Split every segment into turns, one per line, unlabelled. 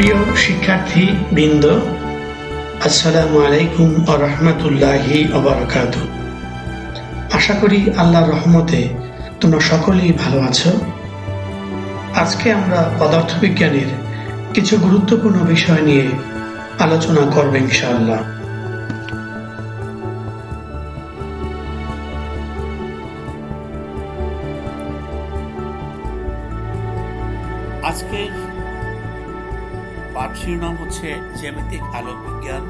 প্রিয় শিক্ষার্থী বৃন্দ, আসসালামু আলাইকুম ওয়া রাহমাতুল্লাহি ওয়া বারাকাতুহু। আশা করি আল্লাহর রহমতে তোমরা সকলেই ভালো আছো। আজকে আমরা পদার্থবিজ্ঞানের কিছু গুরুত্বপূর্ণ বিষয় নিয়ে আলোচনা করব ইনশাআল্লাহ।
আজকের পাঠ শিরোনাম হচ্ছে জ্যামিতিক আলোক বিজ্ঞান,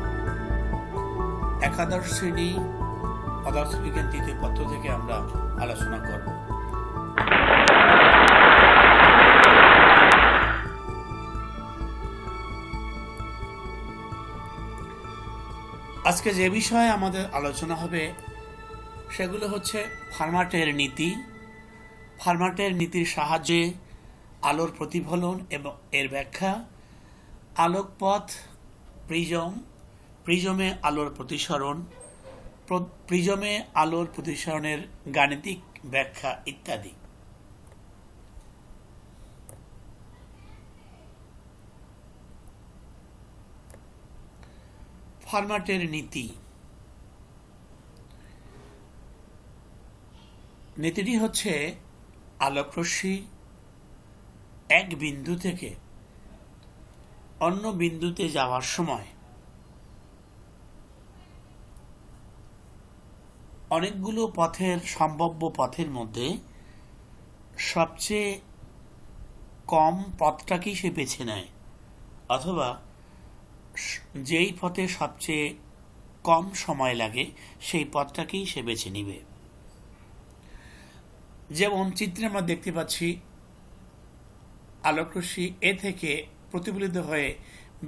একাদশ শ্রেণী পদার্থবিজ্ঞান তৃতীয় পত্র থেকে আমরা আলোচনা করব। আজকে যে বিষয়ে আমাদের আলোচনা হবে সেগুলো হচ্ছে ফার্মাটের নীতি। ফার্মাটের নীতির সাহায্যে আলোর প্রতিফলন এবং এর ব্যাখ্যা, আলোকপথ, প্রিজমে আলোর প্রতিসরণ, প্রিজমে আলোর প্রতিসরণের গাণিতিক ব্যাখ্যা ইত্যাদি। ফার্মাটের নীতি। নীতিটি হচ্ছে আলোকরশ্মি এক বিন্দু থেকে অন্য বিন্দুতে যাওয়ার সময় অনেকগুলো সম্ভাব্য পথের মধ্যে সবচেয়ে কম পথটাকেই সে বেছে নেয়, অথবা যেই পথে সবচেয়ে কম সময় লাগে সেই পথটাকেই সে বেছে নিবে। যেমন চিত্রে আমরা দেখতে পাচ্ছি আলোকরশ্মি এ থেকে প্রতিফলিত হয়ে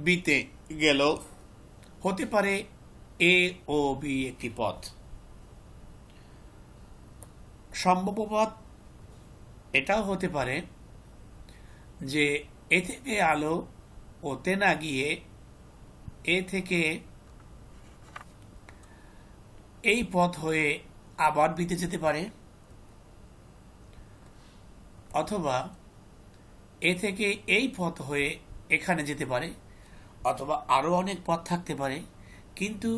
বিতে গেল, হতে পারে এ ও বি একটি পথ। সম্ভাব্য পথ এটাও হতে পারে যে এ থেকে আলো ওতে না গিয়ে এ থেকে এই পথ হয়ে আবার বিতে যেতে পারে, অথবা এ থেকে এই পথ হয়ে এখানে যেতে পারে, অথবা আরো অনেক পথ থাকতে পারে। কিন্তু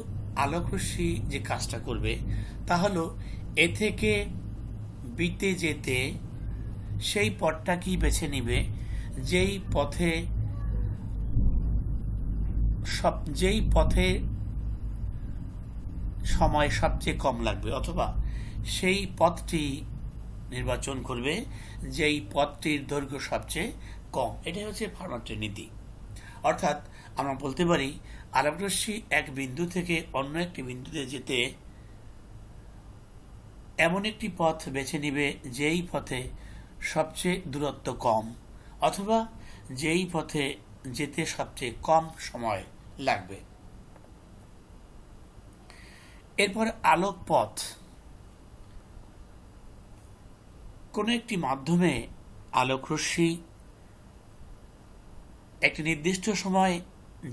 আলোকরশ্মি যে কাজটা করবে তা হলো এ থেকে বিতে যেতে সেই পথটাকেই বেছে নিবে যেই পথে সময় সবচেয়ে কম লাগবে, অথবা সেই পথটি নির্বাচন করবে যেই পথটির দৈর্ঘ্য সবচেয়ে কম। এটাই হচ্ছে ফার্মাটের নীতি। অর্থাৎ আমরা বলতে পারি আলোকরশ্মি এক বিন্দু থেকে অন্য একটি বিন্দুতে যেতে এমন একটি পথ বেছে নিবে যেই পথে সবচেয়ে দূরত্ব কম, অথবা যেই পথে যেতে সবচেয়ে কম সময় লাগবে। এরপর আলোক পথ। কোন একটি মাধ্যমে আলোকরশ্মি একটি নির্দিষ্ট সময়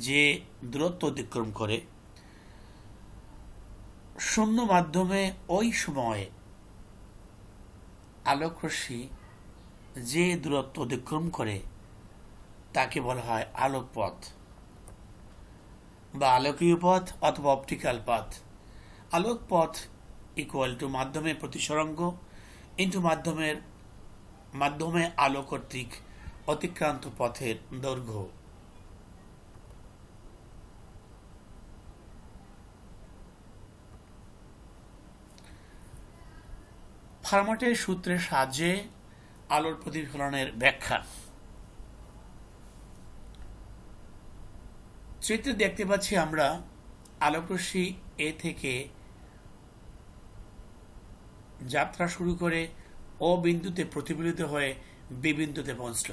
যে দূরত্ব অতিক্রম করে, শূন্য মাধ্যমে ওই সময়ে আলোকরশ্মি যে দূরত্ব অতিক্রম করে তাকে বলা হয় আলোক পথ বা আলোকীয় পথ অথবা অপটিক্যাল পথ। আলোক পথ ইকুয়াল টু মাধ্যমের প্রতিসরাঙ্ক ইন্টু মাধ্যমে আলো কর্তৃক অতিক্রান্ত পথের দৈর্ঘ্য। ফার্মাটের সূত্রের সাহায্যে আলোর প্রতিফলনের ব্যাখ্যা। চিত্রে দেখতে পাচ্ছি আমরা আলোকরশ্মি এ থেকে যাত্রা শুরু করে ও বিন্দুতে প্রতিফলিত হয়ে বি বিন্দুতে পৌঁছল।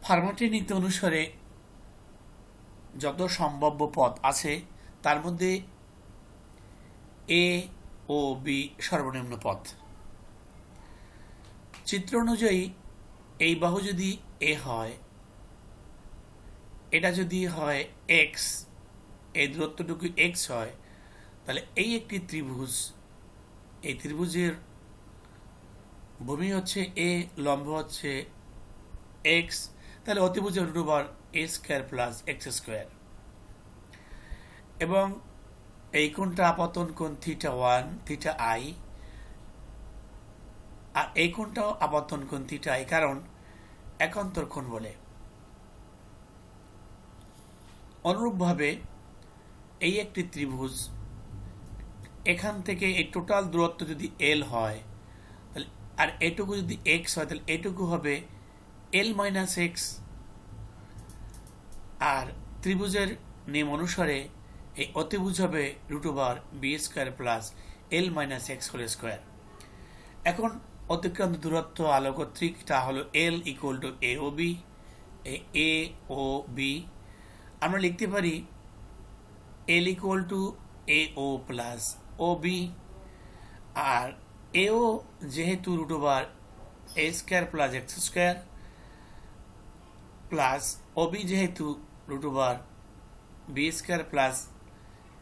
ফার্মাটের নীতি অনুসারে যত সম্ভাব্য পথ আছে তার মধ্যে এ ও বি সর্বনিম্ন পথ। চিত্র অনুযায়ী এই বাহু যদি এ হয়, এটা যদি হয় এক্স, এই দূরত্বটুকু এক্স হয়, তাহলে এই একটি ত্রিভুজ, এই ত্রিভুজের ভূমি হচ্ছে এ, লম্ব হচ্ছে এক্স, তাহলে অতিভুজ root over A square plus X square. এবং এই কোণটা আপতন কোণ থিটা ওয়ান, থিটা আই, আর এই কোণটাও আপতন কোণ থিটা আই, কারণ একান্তর কোণ বলে। অনুরূপভাবে এই একটি ত্রিভুজ, এখান থেকে এই টোটাল দূরত্ব যদি এল হয়, তাহলে আর এটুকু যদি এক্স হয়, তাহলে এটুকু হবে এল মাইনাস এক্স। আর ত্রিভুজের নিয়ম অনুসারে এই অতিভুজ হবে root over B square plus L minus X whole square. এখন অতিক্রান্ত দূরত্ব আলোকত্রিকটা হলো L equal to A O B. A O B আমরা লিখতে পারি L equal to A O plus O B. আর এও যেহেতু root over A square plus X square, plus OB যেহেতু root over B square plus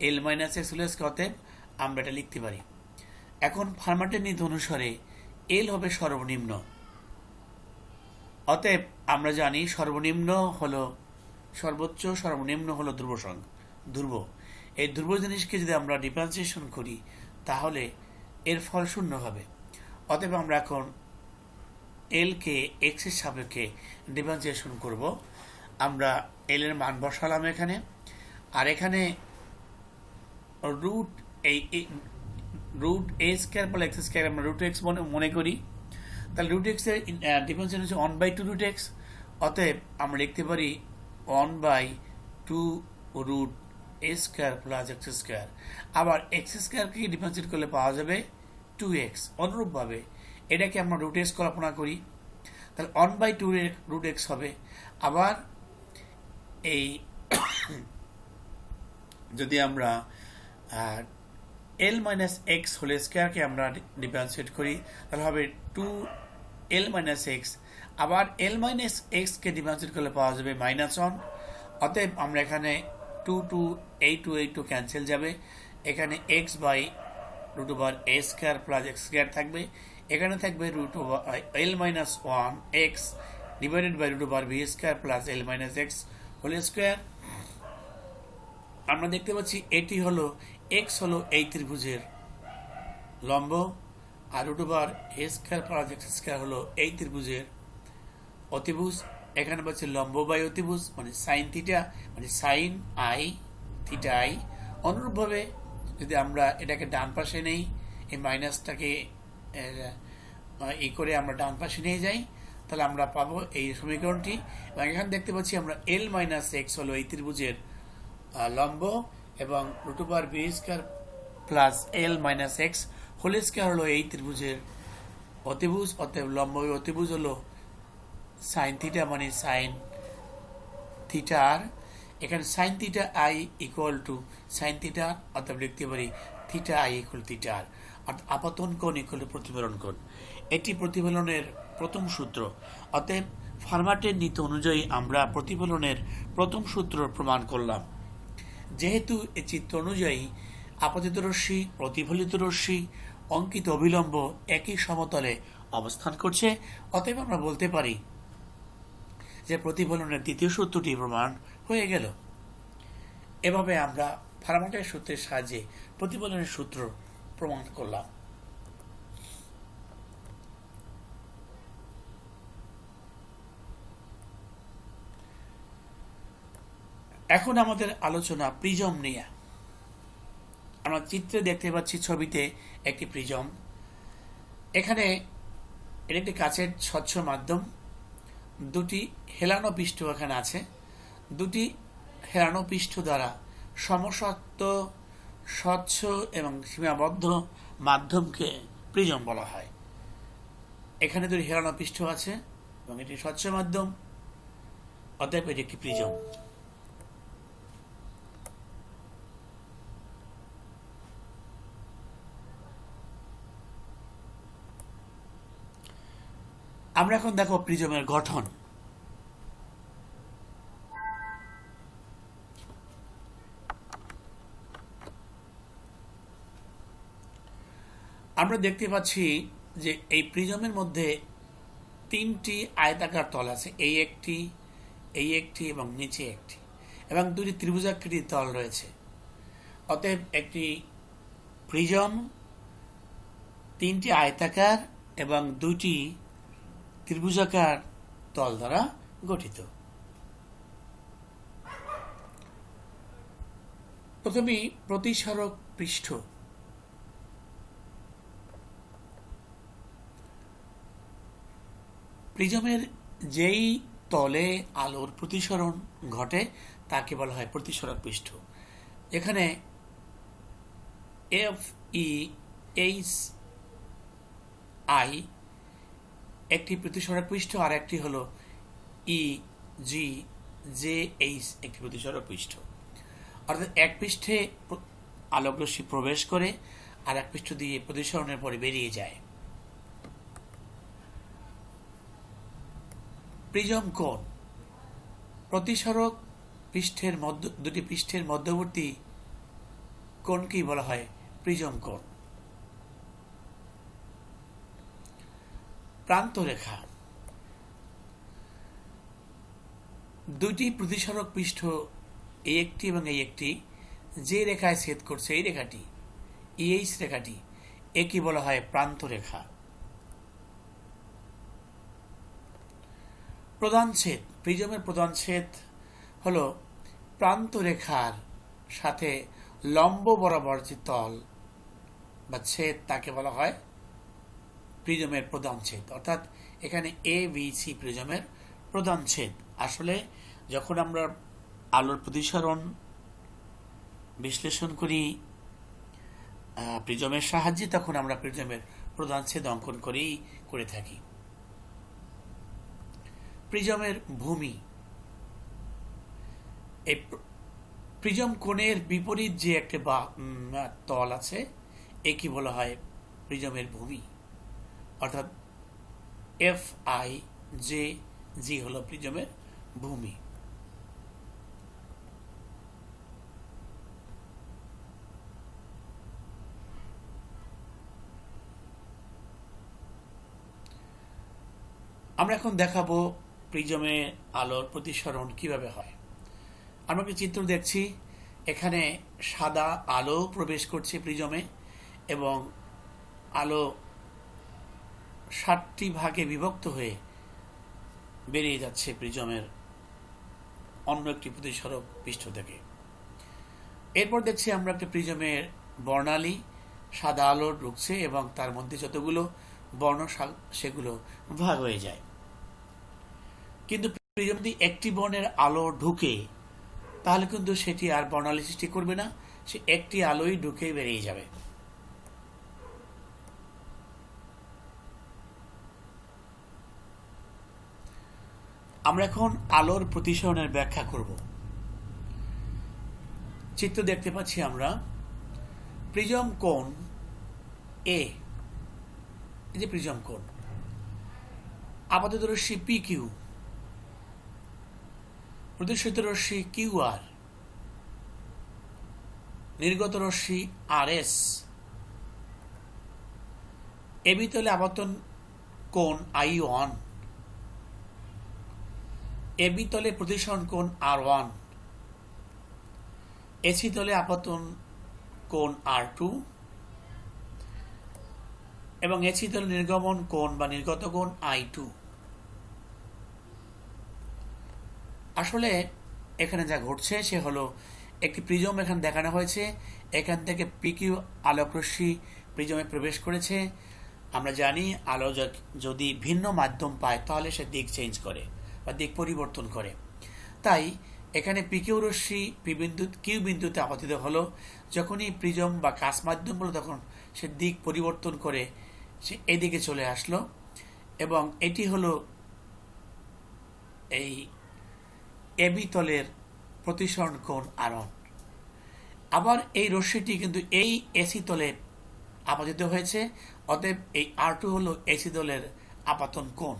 L minus X whole square, অতএব আমরা এটা লিখতে পারি। এখন ফার্মাটের নীতি অনুসারে এল হবে সর্বনিম্ন, অতএব আমরা জানি সর্বনিম্ন হলো সর্বোচ্চ, সর্বনিম্ন হলো ধ্রুব। এই ধ্রুব জিনিসকে যদি আমরা ডিফারেন্সিয়েশন করি তাহলে এর ফল শূন্য হবে। অতএব আমরা এখন এল কে এক্স এর সাপেক্ষে ডিফারেন্সিয়েশন করব। আমরা এল এর মান বসালাম এখানে, আর এখানে রুট এ স্কোয়ার প্লাস এক্স স্কোয়ার আমরা রুট এক্স মনে করি, তাহলে রুট এক্স এর ডিফারেন্সিয়েশন হচ্ছে 1/2 রুট এক্স। অতএব আমরা লিখতে পারি 1/2 রুট এ স্কোয়ার প্লাস এক্স স্কোয়ার। আবার এক্স স্কোয়ারকে ডিফারেন্সিয়েট করলে পাওয়া যাবে 2x। অনুরূপভাবে এটাকে আমরা রুট এক্স কল্পনা করি, তাহলে 1/2 রুট এক্স হবে। আবার এই যদি আমরা এল মাইনাস এক্স হোল স্কোয়ারকে আমরা ডিফারেন্সিয়েট করি তাহলে হবে 2l মাইনাস এক্স। আবার এল মাইনাস এক্সকে ডিফারেন্সিয়েট করলে পাওয়া যাবে -1। অতএব আমরা এখানে 2 ক্যান্সেল যাবে, এখানে X by root over A square plus X square থাকবে, এখানে থাকবে root over L minus 1 X divided by root over B square plus L minus X whole square. আমরা দেখতে পাচ্ছি এটি হলো এক্স হলো এই ত্রিভুজের লম্ব, আর root over A square plus X square হলো এই ত্রিভুজের অতিভুজ। এখানে পাচ্ছি লম্ব বাই অতিভুজ মানে সাইন থিটা, মানে সাইন আই থিটা আই। অনুরূপভাবে যদি আমরা এটাকে ডান পাশে নেই, এই মাইনাসটাকে করে আমরা ডান পাশে নিয়ে যাই, তাহলে আমরা পাবো এই সমীকরণটি। এবং এখানে দেখতে পাচ্ছি আমরা এল মাইনাস এক্স হলো এই ত্রিভুজের লম্ব, এবং root over B square plus L minus X whole square হলো এই ত্রিভুজের অতিভুজ। অতএব লম্ব অতিভুজ হলো সাইন থিটা মানে সাইন থিটা আর। এখানে sine theta I equal to sine theta, অতএব লিখতে পারি theta I equal theta R. অর্থাৎ আপতন কোণ ইকুয়াল প্রতিফলন কোণ। এটি প্রতিফলনের প্রথম সূত্র। অতএব ফার্মাটের নীতি অনুযায়ী আমরা প্রতিফলনের প্রথম সূত্র প্রমাণ করলাম। যেহেতু এই চিত্র অনুযায়ী আপতিত রশ্মি, প্রতিফলিত রশ্মি, অঙ্কিত অবিলম্ব একই সমতলে অবস্থান করছে, অতএব আমরা বলতে পারি যে প্রতিফলনের দ্বিতীয় সূত্রটি প্রমাণ হয়ে গেল। এভাবে আমরা ফার্মাটের সূত্রের সাহায্যে প্রতিফলনের সূত্র প্রমাণ করলাম। এখন আমাদের আলোচনা প্রিজম নিয়ে। আমরা চিত্রে দেখতে পাচ্ছি ছবিতে একটি প্রিজম। এখানে এর একটি কাচের স্বচ্ছ মাধ্যম, দুটি হেলানো পৃষ্ঠ এখানে আছে। দুটি হেলানো পৃষ্ঠ দ্বারা সমসত্ব, স্বচ্ছ এবং সীমাবদ্ধ মাধ্যমকে প্রিজম বলা হয়। এখানে দুটি হেলানো পৃষ্ঠ আছে এবং এটি স্বচ্ছ মাধ্যম, অতএব এটি একটি প্রিজম। আমরা এখন দেখো প্রিজমের গঠন। আমরা দেখতে পাচ্ছি যে এই প্রিজমের মধ্যে তিনটি আয়তাকার তল আছে, এই একটি, এই একটি এবং নিচে একটি, এবং দুটি ত্রিভুজাকৃতির তল রয়েছে। অতএব একটি প্রিজম তিনটি আয়তাকার এবং দুইটি ত্রিভুজাকার তল দ্বারা গঠিত। প্রথমেই প্রতিসরক পৃষ্ঠ। প্রিজমের যেই তলে আলোর প্রতিসরণ ঘটে তাকে বলা হয় প্রতিসরক পৃষ্ঠ। এখানে এফ ই এইচ আই একটি প্রতিসরক পৃষ্ঠ, আর একটি হল ই জি জে এইচ একটি প্রতিসরক পৃষ্ঠ। অর্থাৎ এক পৃষ্ঠে আলোকরশ্মি প্রবেশ করে আর এক পৃষ্ঠ দিয়ে প্রতিসরণের পরে বেরিয়ে যায়। প্রিজম কোণ। প্রতিসরক পৃষ্ঠের দুটি পৃষ্ঠের মধ্যবর্তী কোণকেই বলা হয় প্রিজম কোণ। প্রান্তরেখা। দুটি প্রতিসরক পৃষ্ঠ এই একটি এবং এই একটি যে রেখায় ছেদ করছে, এই রেখাটি ইএইচ রেখাটি, একে বলা হয় প্রান্তরেখা। প্রধান ছেদ। প্রিজমের প্রধান ছেদ হল প্রান্তরেখার সাথে লম্ব বরাবর যে তল বা ছেদ তাকে বলা হয় প্রিজমের প্রধান ছেদ। অর্থাৎ এখানে এ বি সি প্রিজমের প্রধান ছেদ। আসলে যখন আমরা আলোর প্রতিসরণ বিশ্লেষণ করি প্রিজমের সাহায্যে, তখন আমরা প্রিজমের প্রধান ছেদ অঙ্কন করেই করে থাকি। প্রিজমের ভূমি। এই প্রিজম কোণের বিপরীত যে একটা তল আছে একে বলা হয় প্রিজমের ভূমি। অর্থাৎ এফ আই জে জি হল প্রিজমের ভূমি। আমরা এখন দেখাবো প্রিজমে আলোর প্রতিসরণ কিভাবে হয়। আমরা একটা চিত্র দেখছি, এখানে সাদা আলো প্রবেশ করছে প্রিজমে এবং আলো 7টি ভাগে বিভক্ত হয়ে বেরিয়ে যাচ্ছে প্রিজমের অন্য একটি প্রতিসরক পৃষ্ঠ থেকে। এরপর দেখছি আমরা একটা প্রিজমের বর্ণালী, সাদা আলো ঢুকছে এবং তার মধ্যে যতগুলো বর্ণ সেগুলো ভাগ হয়ে যায়। কিন্তু প্রিজম যদি একটি বর্ণের আলো ঢুকে তাহলে কিন্তু সেটি আর বর্ণালী সৃষ্টি করবে না, সে একটি আলোই ঢুকে বেরিয়ে যাবে। আমরা এখন আলোর প্রতিসরণের ব্যাখ্যা করব। চিত্র দেখতে পাচ্ছি আমরা প্রিজম কোণ এ, এই যে প্রিজম কোণ, আপাতত রশ্মি পি কিউ, প্রতিসরিত রশ্মি কিউ আর, নির্গত রশ্মি আর এস, এবি তলে আবর্তন কোণ আই ওয়ান, এবি তলে প্রতিসরণ কোণ আর ওয়ান, এসি তলে আপতন কোণ আর টু এবং এসি তলে নির্গমন কোণ বা নির্গত কোণ আই টু। আসলে এখানে যা ঘটছে সে হলো একটি প্রিজম এখানে দেখানো হয়েছে, এখান থেকে পিকিউ আলোকরশ্মি প্রিজমে প্রবেশ করেছে। আমরা জানি আলো যদি ভিন্ন মাধ্যম পায় তাহলে সে দিক চেঞ্জ করে বা দিক পরিবর্তন করে। তাই এখানে পিকিউ রশ্মি পি বিন্দু কিউ বিন্দুতে আপতিত হলো, যখনই প্রিজম বা কাচ মাধ্যম হলো তখন সে দিক পরিবর্তন করে সে এদিকে চলে আসলো এবং এটি হলো এই এবি তলের প্রতিসরণ কোণ আর ওয়ান। আবার এই রশ্মিটি কিন্তু এই এসি তলে আপতিত হয়েছে, অতএব এই আর টু হলো এসি তলের আপাতন কোণ।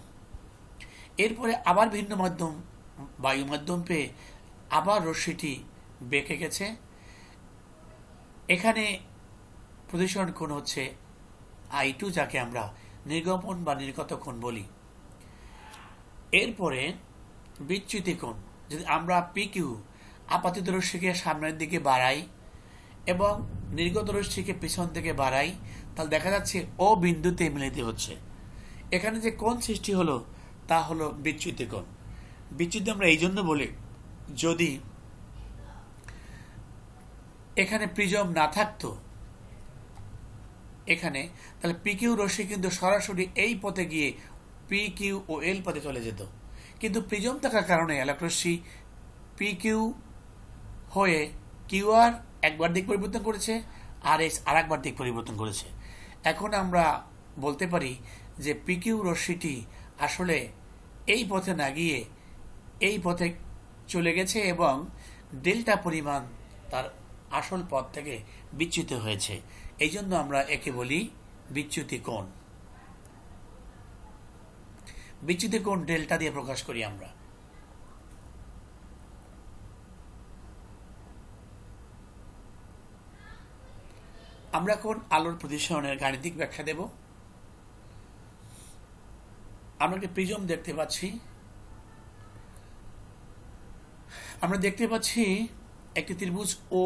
এরপরে আবার ভিন্ন মাধ্যম বায়ু মাধ্যম পেয়ে আবার রশ্মিটি বেঁকে গেছে, এখানে প্রতিসরণ কোণ হচ্ছে আই টু, যাকে আমরা নির্গমন বা নির্গত কোণ বলি। এরপরে বিচ্যুতি কোণ, যদি আমরা পিকিউ আপাতিত রশ্মিকে সামনের দিকে বাড়াই এবং নির্গত রশ্মিকে পিছন থেকে বাড়াই, তাহলে দেখা যাচ্ছে ও বিন্দুতে মিলিত হচ্ছে। এখানে যে কোণ সৃষ্টি হলো তা হলো বিচ্যুতি কোণ। বিচ্যুতি আমরা এই জন্য বলি, যদি এখানে প্রিজম না থাকতো এখানে, তাহলে পিকিউ রশ্মি কিন্তু সরাসরি এই পথে গিয়ে পি কিউ ও এল পথে চলে যেত। কিন্তু প্রিজম থাকার কারণে আলোক রশ্মি পি কিউ হয়ে কিউ আর একবার দিক পরিবর্তন করেছে, আর এস আর একবার দিক পরিবর্তন করেছে। এখন আমরা বলতে পারি যে পি কিউ রশ্মিটি আসলে এই পথে না গিয়ে এই পথে চলে গেছে এবং ডেল্টা পরিমাণ তার আসল পথ থেকে বিচ্যুত হয়েছে। এই জন্য আমরা একে বলি বিচ্যুতি কোণ। বিচ্যুতি কোণ ডেল্টা দিয়ে প্রকাশ করি আমরা। আমরা এখন আলোর প্রতিসরণের গাণিতিক ব্যাখ্যা দেব। আমরা একটি প্রিজম দেখতে পাচ্ছি। আমরা দেখতে পাচ্ছি একটি ত্রিভুজ ও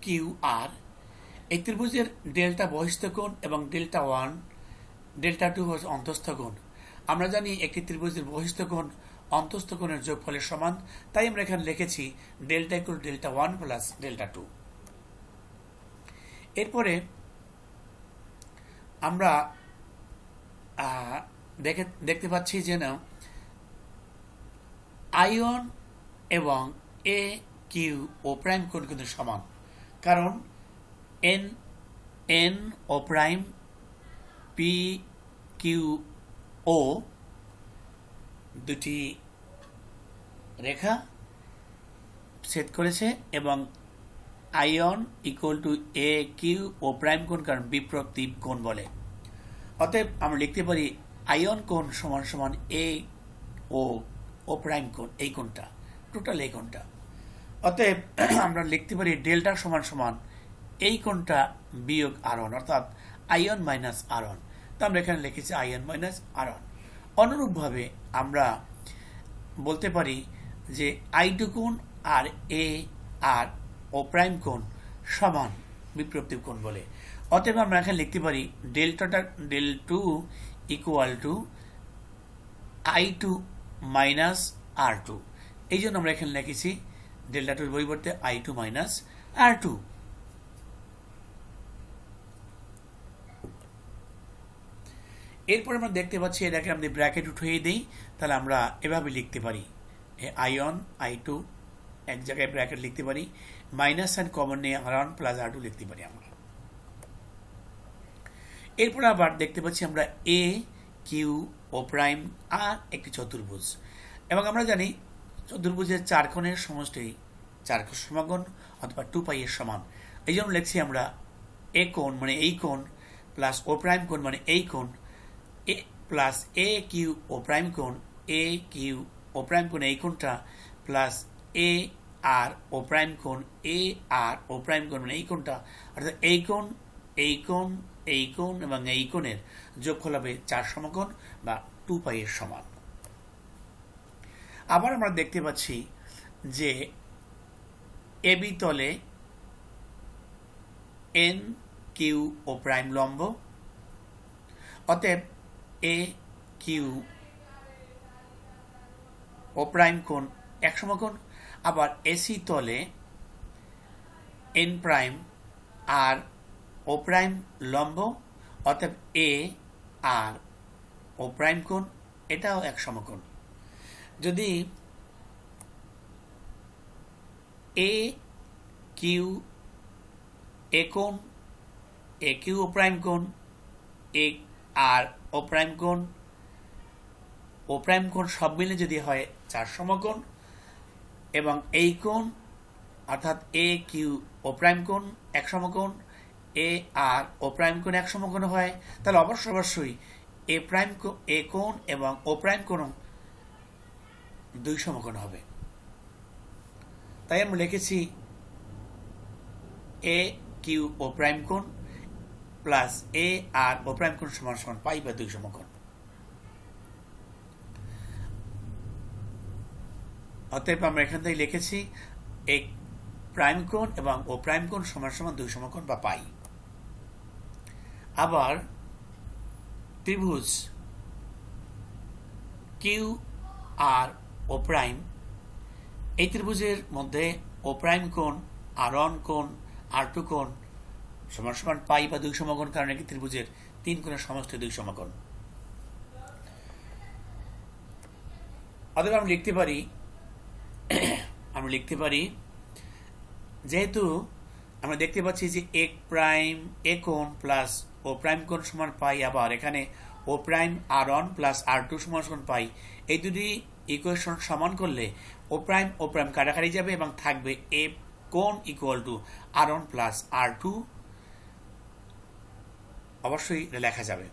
কিউ আর। এই ত্রিভুজের ডেল্টা বহিস্থ কোণ এবং ডেল্টা 1 ডেল্টা 2 হচ্ছে অন্তস্থ কোণ। আমরা জানি একটি ত্রিভুজের বহিস্থ কোণ অন্তস্থ কোণের যোগফলের সমান, তাই আমরা এখানে লিখেছি delta equal delta 1 plus delta 2। এরপরে আমরা দেখতে পাচ্ছি যে না আয়ন এবং এ কিউ ও প্রাইম কোণ কিন্তু সমান, কারণ N N O prime P Q O দুটি রেখা ছেদ করেছে এবং আয়ন equal to A Q O prime কোণ, কারণ বিপ্রতীপ কোণ বলে। অতএব আমরা লিখতে পারি আয়ন কোণ সমান সমান এ ও প্রাইম কোণ, এই কোণটা টোটাল এই কোণটা। অতএব আমরা লিখতে পারি ডেল্টা সমান সমান এই কোণটা বিয়োগ আর1, অর্থাৎ আয়ন মাইনাস আর1। তো আমরা এখানে লিখেছি আয়ন মাইনাস আর1। অনুরূপভাবে আমরা বলতে পারি যে I2 কোণ আর এ আর ও প্রাইম কোণ সমান বিপ্রতীপ কোণ বলে। অতএব আমরা এখানে লিখতে পারি del2 equal to I2 minus R2। এই জন্য আমরা এখানে লিখেছি ডেল্টা 2 এর পরিবর্তে I2 মাইনাস R2। এরপর আমরা দেখতে পাচ্ছি এটাকে আমরা ব্র্যাকেট উঠিয়ে দিই, তাহলে আমরা এভাবে লিখতে পারি আয়ন I2 এক জায়গায় ব্র্যাকেট লিখতে পারি, মাইনাস সাইন কমন নিয়ে R1 প্লাস R2 লিখতে পারি আমরা। এরপর আবার দেখতে পাচ্ছি আমরা এ কিউ ও প্রাইম আর একটি চতুর্ভুজ, এবং আমরা জানি চতুর্ভুজের চার কোণের সমষ্টি চার সমাকোণ অথবা 2π এর সমান। এই জন্য লিখছি আমরা এ কোণ মানে এই কোণ প্লাস ও প্রাইম কোণ মানে এই কোণ এ প্লাস এ কিউ ও প্রাইম কোণ, এ কিউ ও প্রাইম কোণ এই কোণটা প্লাস এ আর ও প্রাইম কোণ, এ আর ও প্রাইম কোণ মানে এই কোণটা, অর্থাৎ এই কোণ এই কোণ এই কোণ এবং এই কোণের যোগফল হবে চার সমকোণ বা 2π এর সমান। আবার আমরা দেখতে পাচ্ছি যে এবি তলে এন কিউ ও প্রাইম লম্ব, অতএব এ কিউ ও প্রাইম কোণ এক সমকোণ। আবার এসি তলে এন প্রাইম আর ও প্রাইম লম্ব, অতএব এ আর ও প্রাইম কোণ এটাও এক সমকোণ। যদি এ কিউ এ কোণ, এ কিউ ও প্রাইম কোণ, এ আর ও প্রাইম কোণ সব মিলে যদি হয় চার সমকোণ, এবং এই কোণ অর্থাৎ এ কিউ ও প্রাইম কোণ এক সমকোণ, এ আর ও প্রাইম কোণ এক সমকোণ হয়, তাহলে অবশ্যই এ কোণ এবং ও প্রাইম কোণ দুই সমকোণ হবে। তাই আমরা লিখেছি এ কিউ ও প্রাইম কোণ প্লাস এ আর ও প্রাইম কোণ সমান সমান পাই বা 2 সমকোণ। অতএব আমরা এখান থেকে লিখেছি এ প্রাইম কোণ এবং ও প্রাইম কোণ সমান সমান 2 সমকোণ বা পাই। আবার ত্রিভুজ কিউ আর ও প্রাইম, এই ত্রিভুজের মধ্যে ও প্রাইম কোণ R1 কোণ R2 কোণ সমান সমান পাই বা 2 সমকোণ, কারণ একটি ত্রিভুজের 3 কোণের সমষ্টি 2 সমকোণ। অতএব আমরা লিখতে পারি যেহেতু আমরা দেখতে পাচ্ছি যে এ কোণ প্লাস ও প্রাইম কোণ সমান পাই, আবার এখানে ও প্রাইম R1 প্লাস R2 সমান সমান পাই, এই দুটি ইকুয়েশন সমান করলে ও প্রাইম কাটাকাটি যাবে এবং থাকবে এ কোণ equal to R1 plus R2, অবশ্যই লেখা যাবে,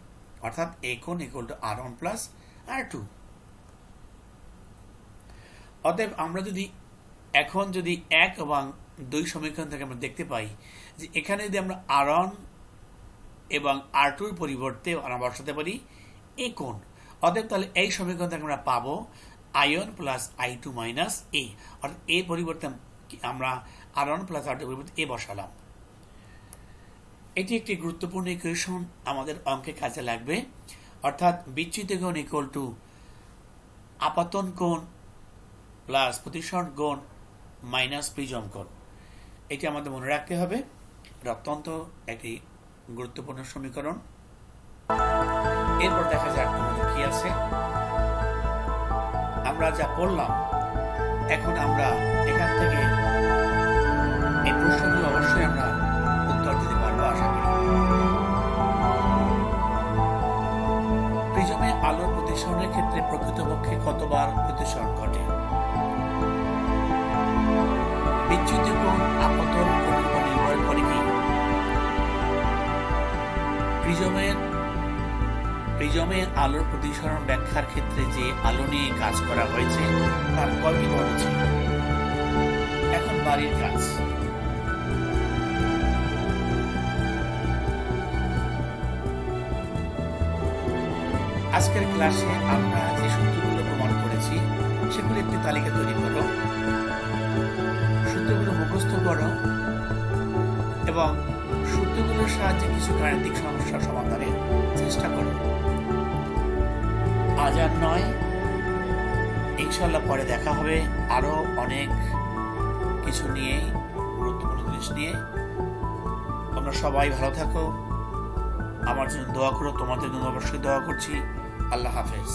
অর্থাৎ এ কোণ equal to R1 plus R2। অতএব আমরা এখন যদি 1 এবং 2 সমীকরণ থেকে আমরা দেখতে পাই যে এখানে যদি আমরা R1 এবং R2-র পরিবর্তে আমরা বসাতে পারি এ কোণ, অতএব তাহলে এই সমীকরণ থেকে আমরা পাবো I1 প্লাস I2 মাইনাস এ, অর্থাৎ এ পরিবর্তে আমরা R1 প্লাস R2 পরিবর্তে এ বসালাম। এটি একটি গুরুত্বপূর্ণ ইকুয়েশন, আমাদের অঙ্কে কাজে লাগবে, অর্থাৎ বিচ্যুত কোণ ইকুয়াল টু আপাতন কোণ প্লাস প্রতিসরণ কোণ মাইনাস প্রিজম কোণ। এটি আমাদের মনে রাখতে হবে, এটা অত্যন্ত একটি গুরুত্বপূর্ণ সমীকরণ। এরপর দেখা যাক তোমাদের কি আছে। আমরা যা পড়লাম, এখন আমরা এখান থেকে এই প্রশ্নগুলো অবশ্যই আমরা উত্তর দিতে পারবো আশা করি। প্রিজমে আলোর প্রতিসরণের ক্ষেত্রে প্রকৃতপক্ষে কতবার প্রতিসরণ ঘটে? বিচ্যুত কোণ আপতন কোণের উপর নির্ভর করে কি? প্রিজমের আলোর প্রতিসরণ ব্যাখ্যার ক্ষেত্রে যে আলো নিয়ে কাজ করা হয়েছে তার কয়টি বর্ণ ছিল? এখন বাড়ির কাজ। আজকের ক্লাসে আমরা যে সূত্রগুলো প্রমাণ করেছি সেগুলো একটি তালিকা তৈরি করো, সূত্রগুলো মুখস্থ করো এবং সূত্রগুলোর সাহায্যে কিছু গাণিতিক সমস্যার সমাধানের চেষ্টা করো। আজ আর নয়, ইনশাল্লাহ পরে দেখা হবে আরো অনেক কিছু নিয়ে, গুরুত্বপূর্ণ জিনিস নিয়ে। তোমরা সবাই ভালো থাকো, আমার জন্য দোয়া করো, তোমাদের জন্য অবশ্যই দোয়া করছি। আল্লাহ হাফেজ।